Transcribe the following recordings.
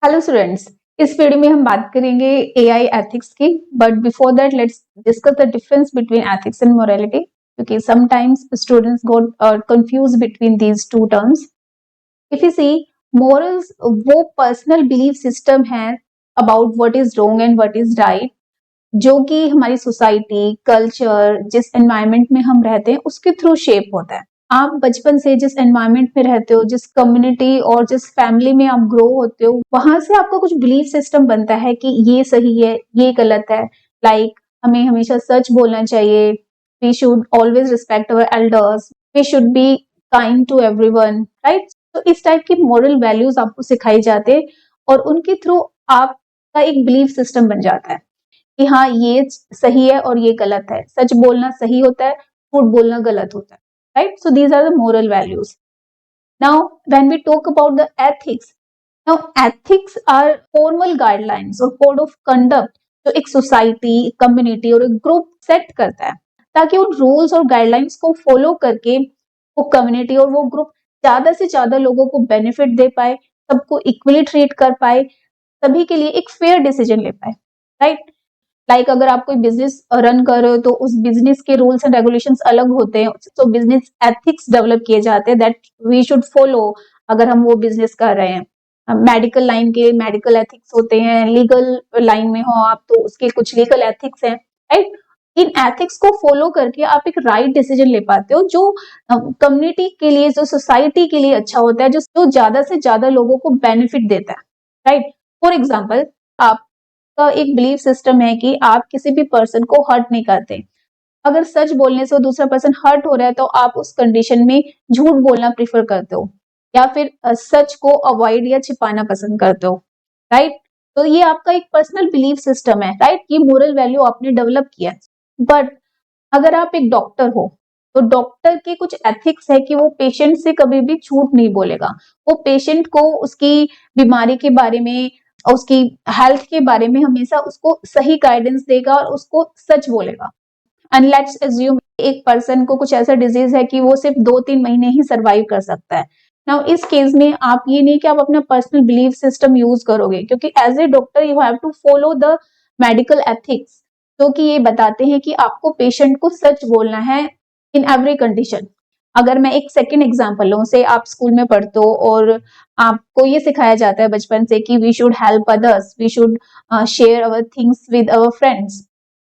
Hello students. इस video में हम बात करेंगे एआई एथिक्स की। But before that let's discuss the difference between ethics and morality, क्योंकि sometimes students got confuse between these two terms. If you see, morals वो personal belief system है about what is wrong and what is right, जो कि हमारी society, culture, जिस environment में हम रहते हैं उसके थ्रू शेप होता है। आप बचपन से जिस एनवायरनमेंट में रहते हो, जिस कम्युनिटी और जिस फैमिली में आप ग्रो होते हो, वहां से आपका कुछ बिलीफ सिस्टम बनता है कि ये सही है, ये गलत है। लाइक हमें हमेशा सच बोलना चाहिए, we should always respect our elders, we should be kind to everyone, right. तो इस टाइप की मॉरल वैल्यूज आपको सिखाई जाते हैं और उनके थ्रू आपका एक बिलीफ सिस्टम बन जाता है कि हाँ, ये सही है और ये गलत है, सच बोलना सही होता है, झूठ बोलना गलत होता है, right? So these are the moral values. Now when we talk about the ethics, now ethics are formal guidelines और code of conduct जो एक सोसाइटी, कम्युनिटी और एक ग्रुप सेट करता है ताकि उन रूल्स और गाइडलाइंस को फॉलो करके वो कम्युनिटी और वो ग्रुप ज्यादा से ज्यादा लोगों को बेनिफिट दे पाए, सबको इक्वली ट्रीट कर पाए, सभी के लिए एक फेयर डिसीजन ले पाए, राइट। लाइक अगर आप कोई बिजनेस रन कर रहे हो तो उस बिजनेस के रूल्स एंड रेगुलेशंस अलग होते हैं, तो बिजनेस एथिक्स डेवलप किए जाते हैं दैट वी शुड फॉलो अगर हम वो बिजनेस कर रहे हैं। मेडिकल लाइन के मेडिकल एथिक्स होते हैं, लीगल लाइन में हो आप तो उसके कुछ लीगल एथिक्स हैं, राइट। इन एथिक्स को फॉलो करके आप एक राइट डिसीजन ले पाते हो जो कम्युनिटी के लिए, जो सोसाइटी के लिए अच्छा होता है, जो ज्यादा से ज्यादा लोगों को बेनिफिट देता है, राइट। फॉर एग्जाम्पल, आप का एक बिलीफ सिस्टम है कि आप किसी भी पर्सन को हर्ट नहीं करते। अगर सच बोलने से वो दूसरा पर्सन हर्ट हो रहा है तो आप उस कंडीशन में झूठ बोलना प्रेफर करते हो या फिर सच को अवॉइड या छिपाना पसंद करते हो, राइट। तो ये आपका एक पर्सनल बिलीफ सिस्टम है, राइट। ये मोरल वैल्यू आपने डेवलप किया। बट अगर आप एक डॉक्टर हो तो डॉक्टर के कुछ एथिक्स है कि वो पेशेंट से कभी भी झूठ नहीं बोलेगा। वो पेशेंट को उसकी बीमारी के बारे में, उसकी हेल्थ के बारे में हमेशा उसको सही गाइडेंस देगा और उसको सच बोलेगा। एंड लेट्स अज्यूम एक पर्सन को कुछ ऐसा डिजीज है कि वो सिर्फ 2-3 महीने ही सर्वाइव कर सकता है। नाउ इस केस में आप ये नहीं कि आप अपना पर्सनल बिलीफ सिस्टम यूज करोगे, क्योंकि as a doctor you have to follow the medical ethics, जो कि ये बताते हैं कि आपको पेशेंट को सच बोलना है इन एवरी कंडीशन। अगर मैं एक सेकेंड एग्जांपल लूं, से आप स्कूल में पढ़ते हो और आपको ये सिखाया जाता है बचपन से कि we should help others, we should share our things with our friends.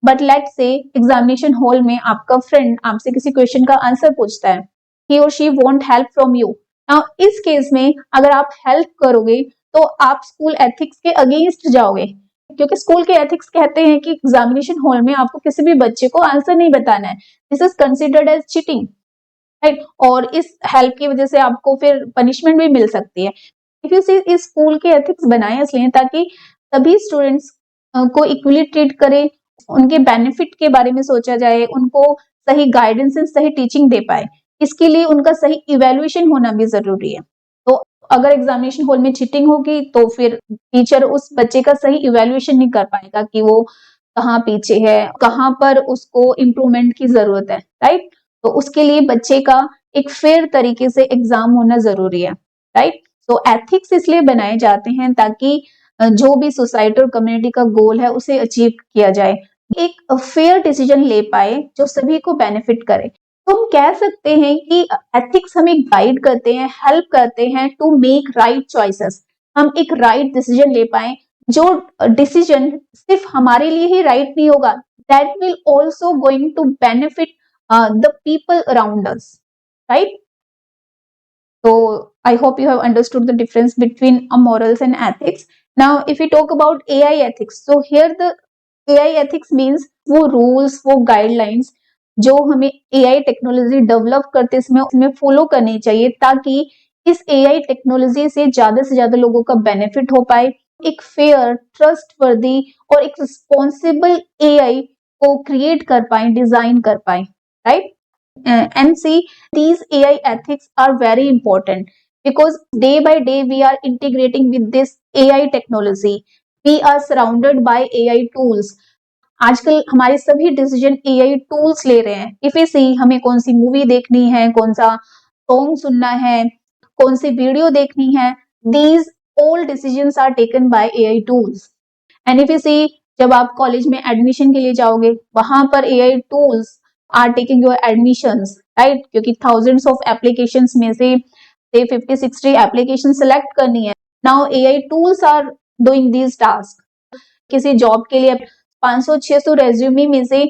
But let's say examination hall में आपका फ्रेंड आपसे किसी क्वेश्चन का आंसर पूछता है, ही और she want help from you. Now इस केस में अगर आप हेल्प करोगे तो आप स्कूल एथिक्स के अगेंस्ट जाओगे, क्योंकि स्कूल के एथिक्स कहते हैं कि एग्जामिनेशन हॉल में आपको किसी भी बच्चे को आंसर नहीं बताना है, this is considered as cheating, right. और इस हेल्प की वजह से आपको फिर पनिशमेंट भी मिल सकती है। इफ यू सी, इस स्कूल के एथिक्स बनाए इसलिए ताकि सभी स्टूडेंट्स को इक्वली ट्रीट करे, उनके बेनिफिट के बारे में सोचा जाए, उनको सही गाइडेंस एंड सही टीचिंग दे पाए। इसके लिए उनका सही इवेल्युएशन होना भी जरूरी है। तो अगर एग्जामिनेशन हॉल में चीटिंग होगी तो फिर टीचर उस बच्चे का सही इवेल्युएशन नहीं कर पाएगा कि वो कहाँ पीछे है, कहाँ पर उसको इम्प्रूवमेंट की जरूरत है, राइट। तो उसके लिए बच्चे का एक फेयर तरीके से एग्जाम होना जरूरी है, राइट। तो एथिक्स इसलिए बनाए जाते हैं ताकि जो भी सोसाइटी और कम्युनिटी का गोल है उसे अचीव किया जाए, एक फेयर डिसीजन ले पाए जो सभी को बेनिफिट करे। तो हम कह सकते हैं कि एथिक्स हमें गाइड करते हैं, हेल्प करते हैं टू मेक राइट चॉइसेस। हम एक राइट डिसीजन ले पाए, जो डिसीजन सिर्फ हमारे लिए ही राइट नहीं होगा, that will also going to benefit the people around us, right? So I hope you have understood the difference between morals and ethics. Now if we talk about AI ethics, so here the AI ethics means वो rules, वो guidelines जो हमें AI technology develop करते समय उसमें follow करनी चाहिए ताकि इस AI टेक्नोलॉजी से ज्यादा लोगों का बेनिफिट हो पाए, एक फेयर, ट्रस्टवर्दी और एक रिस्पॉन्सिबल AI को क्रिएट कर पाए, डिजाइन कर पाए, right? And see, these AI ethics are very important because day by day we are integrating with this AI technology. We are surrounded by AI tools. आजकल हमारे सभी डिसीजन AI टूल्स ले रहे हैं। इफ सी, हमें कौन सी मूवी देखनी है, कौन सा सॉन्ग सुनना है, कौन सी वीडियो देखनी है, these all decisions are taken by AI tools. And if you see, जब आप कॉलेज में एडमिशन के लिए जाओगे, वहां पर AI tools are taking your admissions, right? क्योंकि thousands of applications में से 50-60 applications select करनी है. Now AI tools are doing these tasks. किसी जॉब के लिए 500-600 रेज्यूमे में से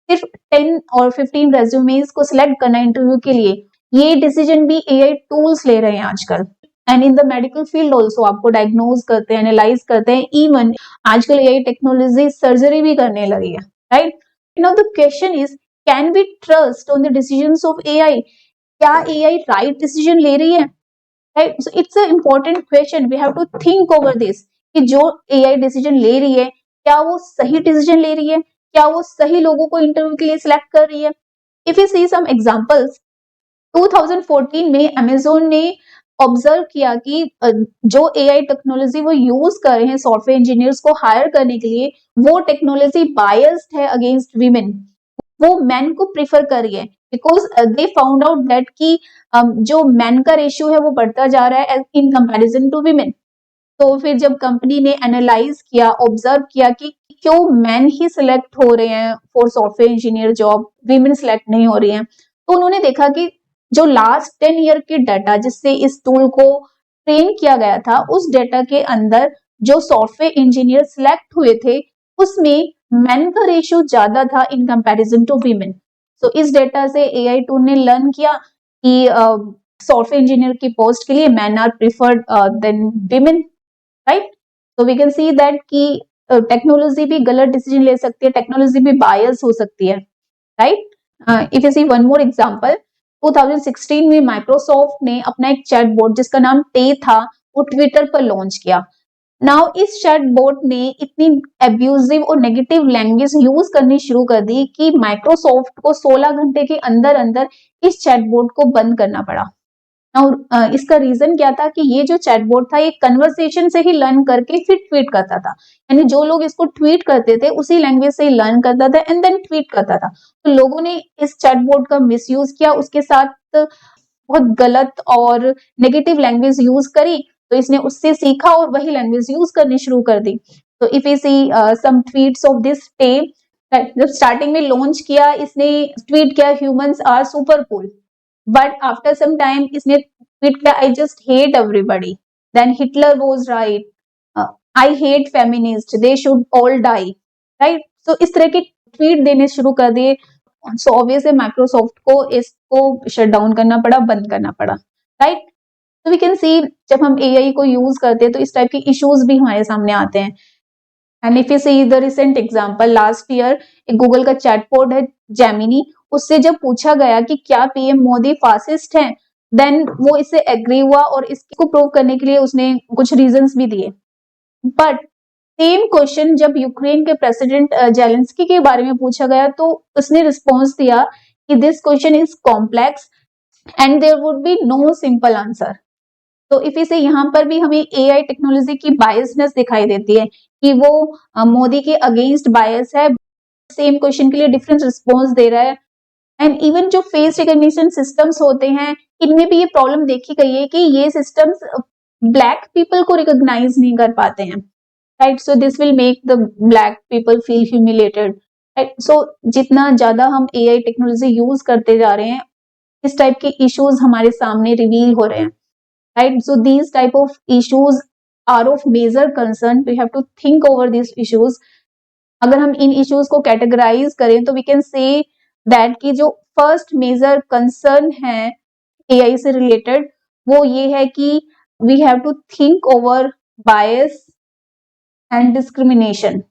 सिर्फ 10 और 15 रेज्यूमेस को सिलेक्ट करना इंटरव्यू के लिए, ये डिसीजन भी AI टूल्स ले रहे हैं आजकल. And in the medical field also आपको डायग्नोज करते हैं, एनालाइज करते हैं. इवन आजकल AI टेक्नोलॉजी सर्जरी भी करने लगी है, right? Now the question is, can we trust on the decisions of AI? क्या AI राइट डिसीजन ले रही है? Right, so it's a important question. We have to think over this कि जो AI डिसीजन ले रही है, क्या वो सही डिसीजन ले रही है? क्या वो सही लोगों को इंटरव्यू के लिए सिलेक्ट कर रही है? If you see some examples, 2014 में अमेजोन ने ऑब्जर्व किया कि जो AI टेक्नोलॉजी वो यूज कर रहे हैं सॉफ्टवेयर इंजीनियर्स को हायर करने के लिए, वो टेक्नोलॉजी बायस्ड है अगेंस्ट वीमेन. वो मैन को प्रीफर कर रही है because they found out that कि जो मैन का रेशियो है वो बढ़ता जा रहा है इन कंपैरिजन टू वीमेन. तो फिर जब कंपनी ने एनालाइज किया, ऑब्जर्व किया कि क्यों मैन ही सिलेक्ट हो रहे हैं for software engineer job, women select नहीं हो रही हैं, तो उन्होंने देखा कि जो लास्ट 10 ईयर के डाटा जिससे इस टूल को ट्रेन किया गया था, उस डाटा के अंदर जो सॉफ्टवेयर इंजीनियर सिलेक्ट हुए थे उसमें मैन का रेशियो ज्यादा था इन कंपैरिजन टू वीमेन. सो इस डाटा से AI टूल ने लर्न किया कि सॉफ्टवेयर इंजीनियर की पोस्ट के लिए men are preferred than women, right? तो वी कैन सी दैट कि टेक्नोलॉजी भी गलत डिसीजन ले सकती है, टेक्नोलॉजी भी बायस हो सकती है, right? If you see one more example, 2016 में माइक्रोसॉफ्ट ने अपना एक चैटबॉट जिसका नाम टे था वो ट्विटर पर लॉन्च किया. नाउ इस चैटबॉट ने इतनी एब्यूजिव और नेगेटिव लैंग्वेज यूज करनी शुरू कर दी कि माइक्रोसॉफ्ट को 16 घंटे के अंदर अंदर इस चैटबॉट को बंद करना पड़ा. नाउ इसका रीजन क्या था कि ये जो चैटबॉट था ये कन्वर्सेशन से ही लर्न करके फिर ट्वीट करता था, यानी जो लोग इसको ट्वीट करते थे उसी लैंग्वेज से ही लर्न करता था एंड देन ट्वीट करता था. तो लोगों ने इस चैटबॉट का मिसयूज किया, उसके साथ बहुत गलत और नेगेटिव लैंग्वेज यूज करी, तो इसने उससे सीखा और वही लैंग्वेज यूज करनी शुरू कर दी. तो if you see some tweets of this Tay, जब स्टार्टिंग में लॉन्च किया इसने ट्वीट किया humans are super cool, but after some time इसने ट्वीट किया I just hate everybody, then Hitler was right, I hate feminist, they should all die, right? So इस तरह के ट्वीट देने शुरू कर दिए. सो ऑब्वियसली माइक्रोसॉफ्ट को इसको शट डाउन करना पड़ा, बंद करना पड़ा, राइट? तो वी कैन सी जब हम AI को यूज करते हैं तो इस टाइप के इश्यूज भी हमारे सामने आते हैं. And if you see the recent example, last year एक गूगल का चैटबॉट है जेमिनी, उससे जब पूछा गया कि क्या PM मोदी फासिस्ट हैं, देन वो इससे एग्री हुआ और इसको प्रूव करने के लिए उसने कुछ रीजंस भी दिए. बट सेम क्वेश्चन जब यूक्रेन के प्रेसिडेंट जेलेंस्की के बारे में पूछा गया तो उसने रिस्पॉन्स दिया कि this question is complex and there would be no simple answer. तो इफ इसे यहाँ पर भी हमें AI टेक्नोलॉजी की बायसनेस दिखाई देती है कि वो मोदी के अगेंस्ट बायस है, सेम क्वेश्चन के लिए डिफरेंट रिस्पॉन्स दे रहा है. एंड इवन जो फेस रिकॉग्निशन सिस्टम्स होते हैं इनमें भी ये प्रॉब्लम देखी गई है कि ये सिस्टम्स ब्लैक पीपल को रिकॉग्नाइज नहीं कर पाते हैं, right? So this will make the black people feel humiliated, right? So जितना ज्यादा हम AI टेक्नोलॉजी यूज करते जा रहे हैं इस टाइप के इश्यूज हमारे सामने रिवील हो रहे हैं, right? So these type of issues are of major concern. We have to think over these issues. अगर हम इन issues को categorize करें तो we can say that कि जो first major concern है AI से related वो ये है कि we have to think over bias and discrimination,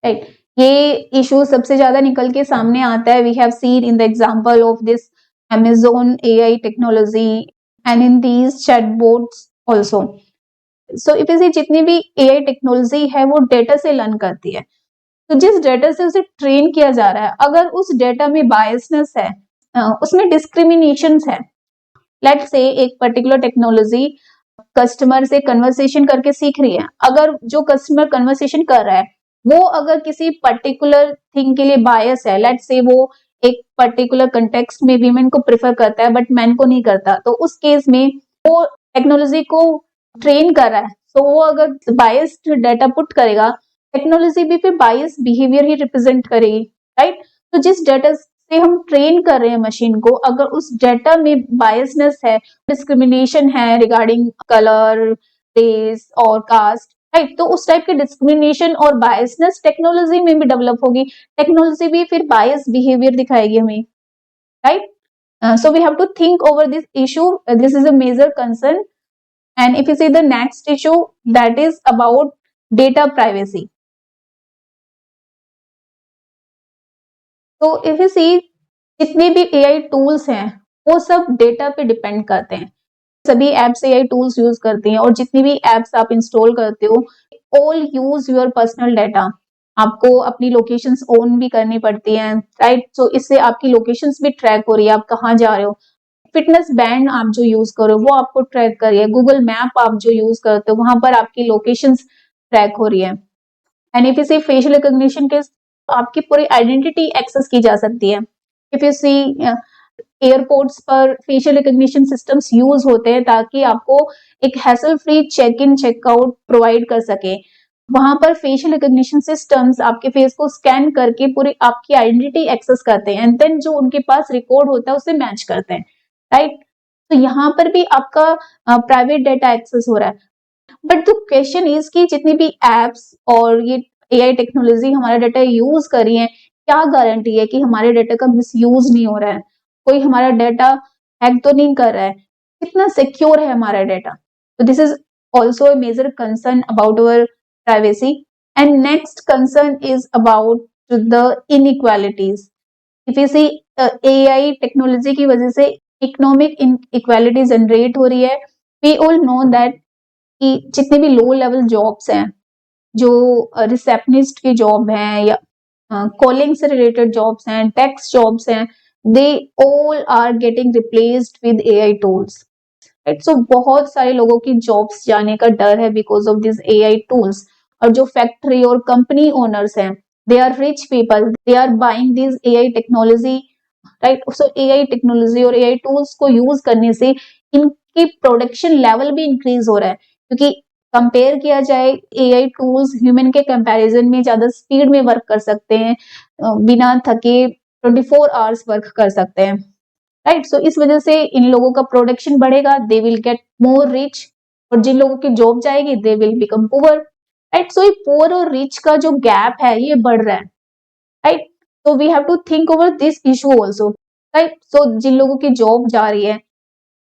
right? ये issue सबसे ज्यादा निकल के सामने आता है. We have seen in the example of this Amazon AI technology and in these chatbots also. So if you see जितनी भी AI टेक्नोलॉजी है वो डेटा से लर्न करती है, तो जिस डेटा से उसे ट्रेन किया जा रहा है अगर उस डेटा में बायसनेस है, उसमें डिस्क्रिमिनेशन है. लेट्स से एक पर्टिकुलर टेक्नोलॉजी कस्टमर से कन्वर्सेशन करके सीख रही है, अगर जो कस्टमर कन्वर्सेशन कर रहा है वो अगर किसी पर्टिकुलर थिंग के लिए बायस है, लेट्स से वो एक पर्टिकुलर कंटेक्स्ट में वीमेन को प्रेफर करता है बट मैन को नहीं करता, तो उस केस में वो टेक्नोलॉजी को ट्रेन कर रहा है, तो वो अगर बायस्ड डाटा पुट करेगा, टेक्नोलॉजी भी फिर बायस बिहेवियर ही रिप्रेजेंट करेगी, राइट। तो जिस डाटा से हम ट्रेन कर रहे हैं मशीन को, अगर उस डाटा में बायसनेस है, डिस्क्रिमिनेशन है रिगार्डिंग कलर, रेस और कास्ट, राइट, तो उस टाइप के डिस्क्रिमिनेशन और बायसनेस टेक्नोलॉजी में भी डेवलप होगी, टेक्नोलॉजी भी फिर बायस बिहेवियर दिखाएगी हमें, right. So we have to think over this issue. This is a major concern. And if you see the next issue, that is about data privacy. So if you see, जितने भी AI tools हैं, वो सब data पे depend करते हैं। सभी apps AI tools use करती हैं, और जितनी भी एप्स आप इंस्टॉल करते हो, all use your personal data. आपको अपनी लोकेशंस ओन भी करनी पड़ती हैं, राइट। सो इससे आपकी लोकेशंस भी ट्रैक हो रही है, आप कहाँ जा रहे हो। फिटनेस बैंड आप जो यूज करो वो आपको ट्रैक कर रही है, गूगल मैप आप जो यूज करते हो वहां पर आपकी लोकेशंस ट्रैक हो रही है। And if you see facial recognition के, आपकी पूरी आइडेंटिटी एक्सेस की जा सकती है। इफ यू सी एयरपोर्ट्स पर फेशियल रिकॉग्निशन सिस्टम्स यूज होते हैं ताकि आपको एक hassle free check in checkout provide कर सके। वहां पर फेशियल रिकॉग्निशन सिस्टम्स आपके फेस को स्कैन करके पूरी आपकी आइडेंटिटी एक्सेस करते हैं, एंड देन जो उनके पास रिकॉर्ड होता है उसे मैच करते हैं, राइट। तो यहाँ पर भी आपका प्राइवेट डाटा एक्सेस हो रहा है। बट द क्वेश्चन इज कि जितनी भी एप्स और ये AI टेक्नोलॉजी हमारा डाटा यूज कर रही है, क्या गारंटी है कि हमारे डाटा का मिसयूज नहीं हो रहा है, कोई हमारा डाटा हैक तो नहीं कर रहा है, कितना सिक्योर है हमारा डाटा। तो this is also a major concern about our privacy. And next concern is about the inequalities. If you see, AI technology की वजह से इकोनॉमिक इनइक्वालिटी जनरेट हो रही है। वी ऑल नो दैट कि जितने भी लो लेवल जॉब्स हैं, जो रिसेप्शनिस्ट की जॉब है या कॉलिंग से रिलेटेड जॉब्स हैं, टेक्स्ट जॉब्स हैं, they all are getting replaced with AI tools, right. So बहुत सारे लोगों की जॉब्स जाने का डर है because of this AI tools. और जो फैक्ट्री और कंपनी ओनर्स हैं, they are rich people, they are buying this AI technology, right. So AI technology और AI टूल्स को यूज करने से इनकी प्रोडक्शन लेवल भी इंक्रीज हो रहा है, क्योंकि कंपेयर किया जाए AI टूल्स ह्यूमन के कंपैरिजन में ज्यादा स्पीड में वर्क कर सकते हैं, बिना थके 24 आवर्स वर्क कर सकते हैं, राइट। सो इस वजह से इन लोगों का प्रोडक्शन बढ़ेगा, they will get more rich. और जिन लोगों की जॉब जाएगी, they will become poor, right. So ये पुअर और रिच का जो गैप है ये बढ़ रहा है, right. So we have to think over this issue also, right? So जिन लोगों की जॉब जा रही है,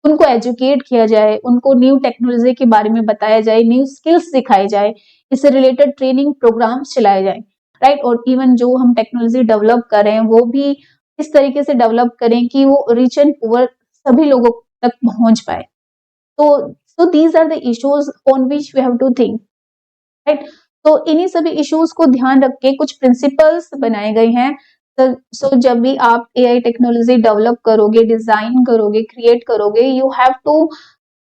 उनको एजुकेट किया जाए, उनको न्यू टेक्नोलॉजी के बारे में बताया जाए, न्यू स्किल्स सिखाई जाए, इससे रिलेटेड ट्रेनिंग प्रोग्राम्स चलाए जाए, राइट। और इवन जो हम टेक्नोलॉजी डेवलप कर रहे हैं वो भी इस तरीके से डेवलप करें कि वो रिच एंड पुअर सभी लोगों तक पहुंच पाए। तो these are the issues on which we have to think, right. तो इन्हीं सभी इश्यूज को ध्यान रख के कुछ प्रिंसिपल्स बनाए गए हैं। सो जब भी आप AI टेक्नोलॉजी डेवलप करोगे, डिजाइन करोगे, क्रिएट करोगे, you have to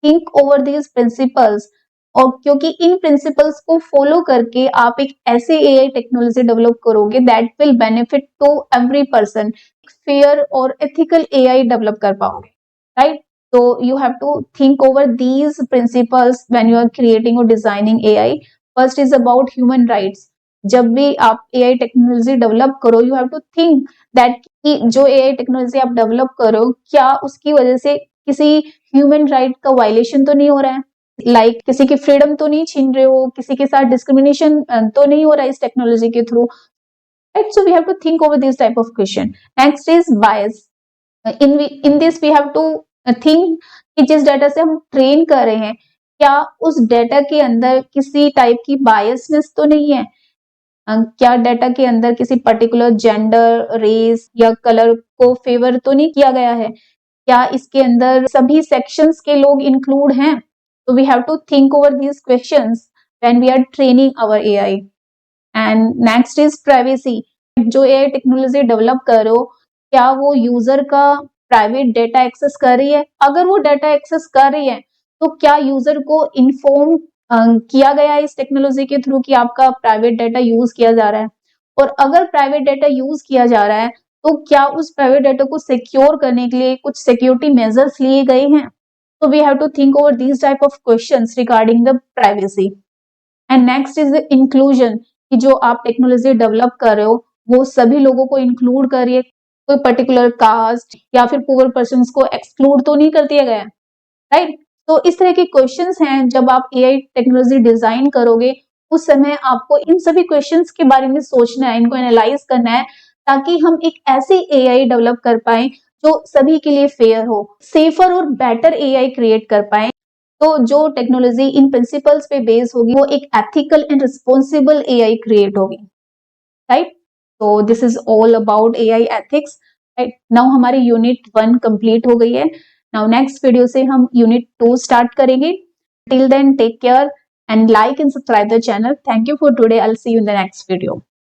think over these principles. और क्योंकि इन प्रिंसिपल्स को फॉलो करके आप एक ऐसे AI टेक्नोलॉजी डेवलप करोगे that will benefit to every person, fair और एथिकल AI डेवलप कर पाओगे, right. So you have to think over these principles when you are creating or designing AI. First is about human rights. जब भी आप AI technology develop करो, you have to think that कि जो AI technology आप develop करो, क्या उसकी वजह से किसी ह्यूमन राइट का वायलेशन तो नहीं हो रहा है, लाइक किसी की फ्रीडम तो नहीं छीन रहे हो, किसी के साथ डिस्क्रिमिनेशन तो नहीं हो रहा है इस टेक्नोलॉजी के through, right. So we have to think over this type of question. Next is bias. In this we have to think कि जिस डाटा से हम ट्रेन कर रहे हैं, क्या उस डाटा के अंदर किसी टाइप की बायसनेस तो नहीं है, क्या डाटा के अंदर किसी पर्टिकुलर जेंडर, रेस या कलर को फेवर तो नहीं किया गया है, क्या इसके अंदर सभी सेक्शंस के लोग इंक्लूड हैं। तो we have to think over these questions when we are training our AI। And next is privacy. जो AI टेक्नोलॉजी डेवलप करो, क्या वो यूजर का प्राइवेट डेटा एक्सेस कर रही है, अगर वो डेटा एक्सेस कर रही है तो क्या यूजर को इन्फॉर्म किया गया है इस टेक्नोलॉजी के थ्रू कि आपका प्राइवेट डेटा यूज किया जा रहा है। और अगर प्राइवेट डेटा यूज किया जा रहा है तो क्या उस प्राइवेट डेटा को सिक्योर करने के लिए कुछ सिक्योरिटी मेजर्स लिए गए हैं, So we have to think over these type of questions regarding the privacy. And next is the inclusion, कि जो आप टेक्नोलॉजी डेवलप कर रहे हो वो सभी लोगों को इंक्लूड करिए, कोई पर्टिकुलर कास्ट या फिर पुअर पर्सन्स को एक्सक्लूड तो नहीं कर दिया गया, राइट? तो इस तरह के क्वेश्चंस हैं जब आप एआई टेक्नोलॉजी डिजाइन करोगे उस समय आपको इन सभी क्वेश्चंस के बारे में सोचना है, इनको एनालाइज करना है ताकि हम एक ऐसी एआई डेवलप कर पाए जो सभी के लिए फेयर हो, सेफर और बेटर एआई क्रिएट कर पाए। तो जो टेक्नोलॉजी इन प्रिंसिपल्स पे बेस्ड होगी वो एक ethical and responsible AI create होगी, राइट? तो this is all about AI ethics, right? Now हमारी यूनिट 1 कंप्लीट हो गई है। नाउ नेक्स्ट वीडियो से हम यूनिट 2 स्टार्ट करेंगे। Till then take care and like and subscribe the channel. Thank you for today. I'll see you in the next video.